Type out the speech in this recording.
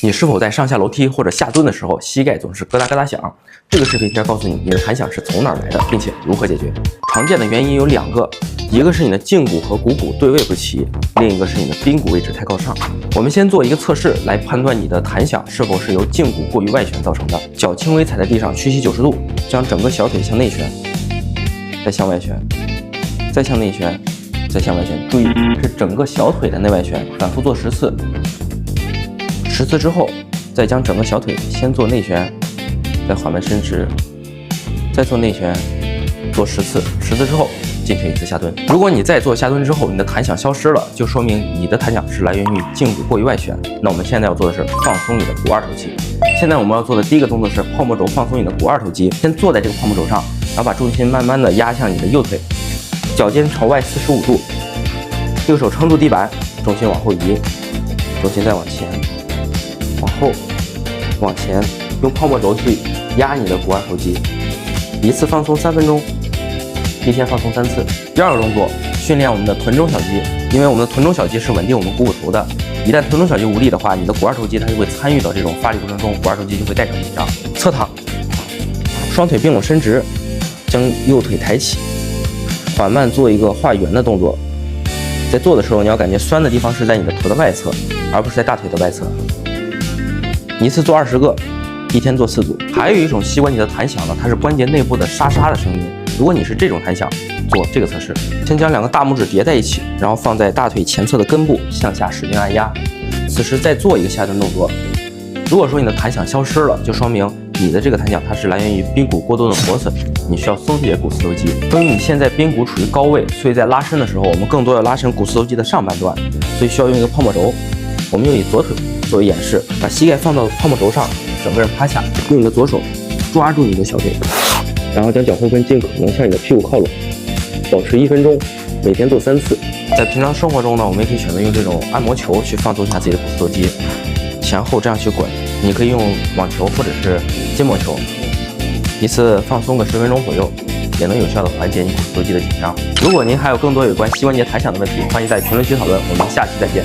你是否在上下楼梯或者下蹲的时候，膝盖总是咯哒咯哒响？这个视频将告诉你你的弹响是从哪儿来的，并且如何解决。常见的原因有2个，一个是你的胫骨和股骨对位不齐，另一个是你的髌骨位置太高上。我们先做一个测试，来判断你的弹响是否是由胫骨过于外旋造成的。脚轻微踩在地上，屈膝90度，将整个小腿向内旋，再向外旋，再向内旋，再向外旋。注意是整个小腿的内外旋，反复做10次。10次之后，再将整个小腿先做内旋，再缓慢伸直，再做内旋，做10次。10次之后进行1次下蹲。如果你再做下蹲之后，你的弹响消失了，就说明你的弹响是来源于胫骨过于外旋。那我们现在要做的是放松你的股二头肌。现在我们要做的第一个动作是泡沫轴放松你的股二头肌。先坐在这个泡沫轴上，然后把重心慢慢的压向你的右腿，脚尖朝外45度，右手撑住地板，重心往后移，重心再往前。往后，往前，用泡沫轴去压你的股二头肌，一次放松3分钟，一天放松3次。第二个动作，训练我们的臀中小肌，因为我们的臀中小肌是稳定我们股骨头的。一旦臀中小肌无力的话，你的股二头肌它就会参与到这种发力过程中，股二头肌就会带成紧张。侧躺，双腿并拢伸直，将右腿抬起，缓慢做一个画圆的动作。在做的时候，你要感觉酸的地方是在你的头的外侧，而不是在大腿的外侧。一次做20个，一天做4组。还有一种膝关节的弹响呢，它是关节内部的沙沙的声音。如果你是这种弹响，做这个测试，先将2个大拇指叠在一起，然后放在大腿前侧的根部，向下使劲按压。此时再做一个下蹲动作。如果说你的弹响消失了，就说明你的这个弹响它是来源于髌骨过多的磨损，你需要松解股四头肌。由于你现在髌骨处于高位，所以在拉伸的时候，我们更多要拉伸股四头肌的上半段，所以需要用一个泡沫轴。我们用你左腿作为演示，把膝盖放到泡沫轴上，整个人趴下，用你的左手抓住你的小腿，然后将脚后跟尽可能向你的屁股靠拢，保持1分钟，每天做3次。在平常生活中呢，我们也可以选择用这种按摩球去放松一下自己的股四头肌，前后这样去滚。你可以用网球或者是筋膜球，一次放松个10分钟左右，也能有效的缓解你股四头肌的紧张。如果您还有更多有关膝关节弹响的问题，欢迎在评论区讨论。我们下期再见。